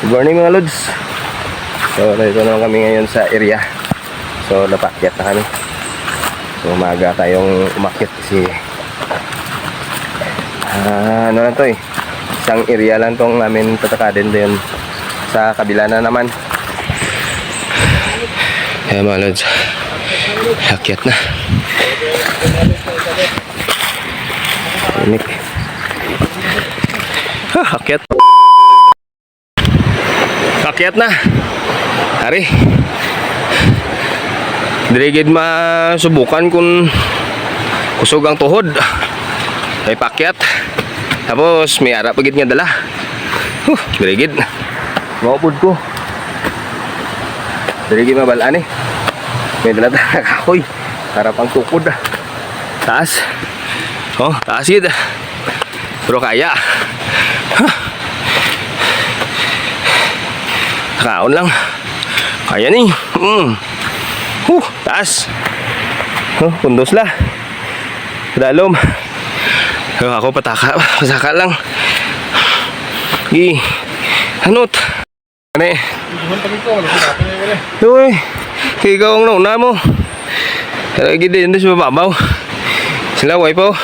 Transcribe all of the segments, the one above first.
Good morning mga lods. So dito naman kami ngayon sa area. So napakyat na kami. So umaga tayong umakyat kasi ano lang to isang area lang tong namin tatakadin din sa kabila na naman. Ayan mga lods, akyat na. Unik. Akyat. Akyat na. Hari. Dirigid masubukan kung kusog ang tuhod. Ay pakyat. Tapos may ara pagid nga dala. Dirigid. Maupod ko. Dirigid mabalaan May dala na kahoy. Para pang tukod. Taas. Oh, taas yun. Pero kaya. Kaon lang. Kaya ni. Taas. Pundos la. Dalom. Ako pataka. Pasaka lang. Hanot. Ano Uy. Ikaw ang nauna mo. Lagi din sa babaw. Sila way po.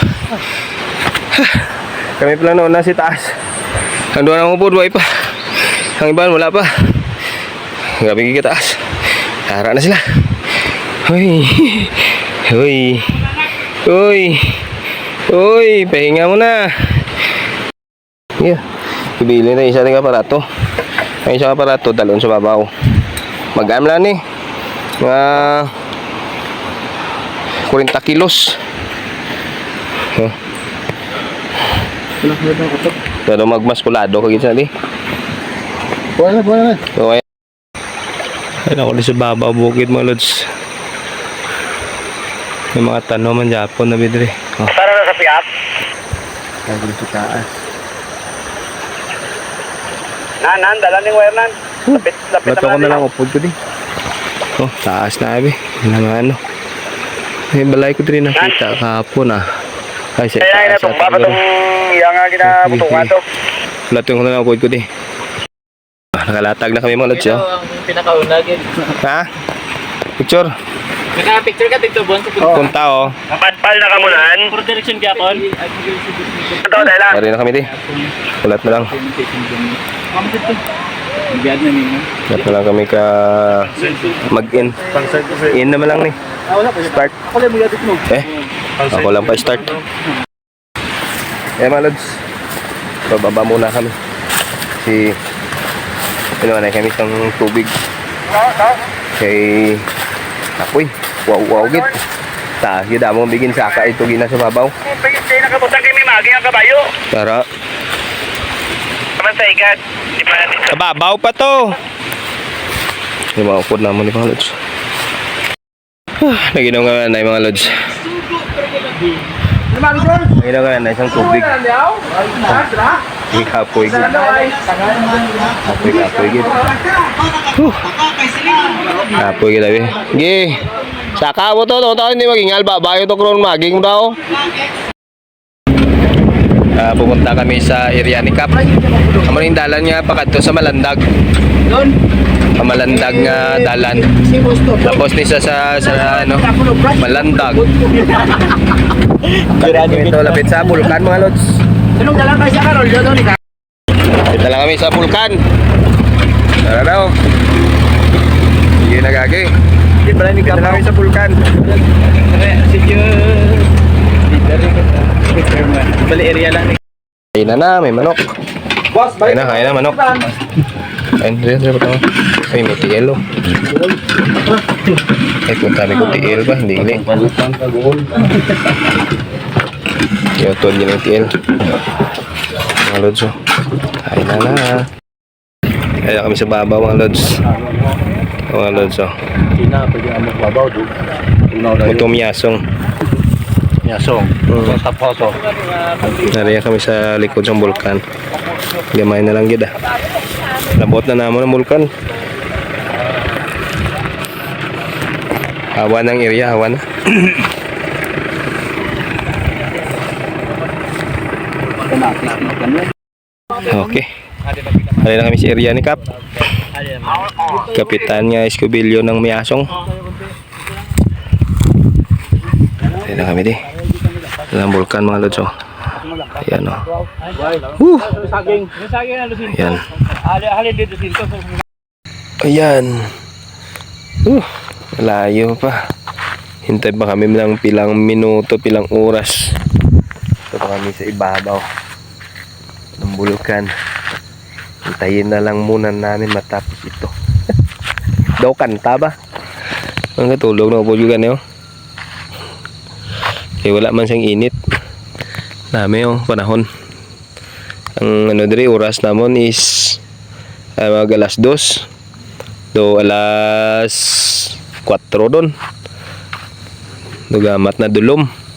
Kami pala nauna si taas. Ang doon ang upod way pa. Ang iba wala pa. Gabi kita taas. Tara na sila. Uy. Uy. Uy. Uy. Pahinga mo na. Yeah. Ibili na isa ng aparato. Ang isang aparato dalon sa babaw. Mag-am lang mga 40 kilos. Pero magmaskulado kagit sa Wala. Okay. Ay ako di sa baba bukid mga lods. May mga tanong man Japon na bidre. Para na sa piyak. Ay sa taas. Nan, dala ning wire nan. Lapit Bato ko na lang upod ko di. Taas na abi. Naman May balay ko din nakita kahapon Ay sa taas. Ay na tumba pa tong yang ginabutungan to. Lato ko na lang upod ko di. Nakalatag na kami mga lods. Ang pinakauna gid. Ha? Picture? Naka-picture ka dito bon sa Punta Napadpal na kamunan. for direction gyapon. Ito dahil lang. Dari na kami di. Ulat na lang. Biyad na ninyo. Ulat na lang kami ka mag-in. In naman lang Start. Ako lang biyad mo. Ako lang pa start. Mga lods. Bababa muna kami. Pinuha kami ng tubig. Kay apoy. Wow git. Yun damo bigin saka ito gina sa babaw. Pagkitay na kabutan kay may magi ang kabayo. Tara. Naman sa igat. Di pa natin. Kababaw pa to. Yung mga upod naman ni mga lods. Naginaw nga na yung mga lods. Naginaw nga na isang tubig. Kapoy gid. Kapoy gid. Kapoy gid abi. Gi. Saka mo to hindi magingal babayo to kron maging mo daw. Pumunta kami sa area ni Kap. Amo ning dalan nga pakadto sa Malandag. Doon. Malandag nga dalan. Tapos ni sa Malandag. Ito lapit sa Bulkan mga lods. Anong dala kay sa Carol doon ka? Kita lang kami sa Bulkan. Tara daw. Hindi nagagi. Di pala ni Kita lang kami sa Bulkan. Sige. Bali area lang. Kain na, may manok. Boss, Kain na manok. Ayun, patama. Ay, may tiel Ay, kung tabi ko tiel ba? Hindi. Yotod yun yung tiel. Mga lods Kain na. Kaya kami sa babaw mga lods. Mga lods Sina pwede ang magbabaw doon. Mutom yasong. Tapos Nariyan kami sa likod ng bulkan. Gamay na lang yun Labot na naman ng bulkan. Hawa ng area, hawa na. Okay. Hari na kami sa area ni Kap. Kapitan nga Escobillo ng Miasong. Hari na kami di. Dalam bulkan mga lods oh. Ayan oh. Saging na lusin. Ayan. Halin dito dito. Ayan. Malayo pa. Hintay pa kami ng pilang minuto, pilang oras. Ito pa kami sa ibabaw ng bulkan. Hintayin na lang muna namin matapos ito. Daw kanta ba? Ang katulog na po juga niyo. Eh wala man siyang init. Nami oh, panahon. Ang ano diri oras namon is mag alas 2. Do alas 4 don. Dugamat na dulom.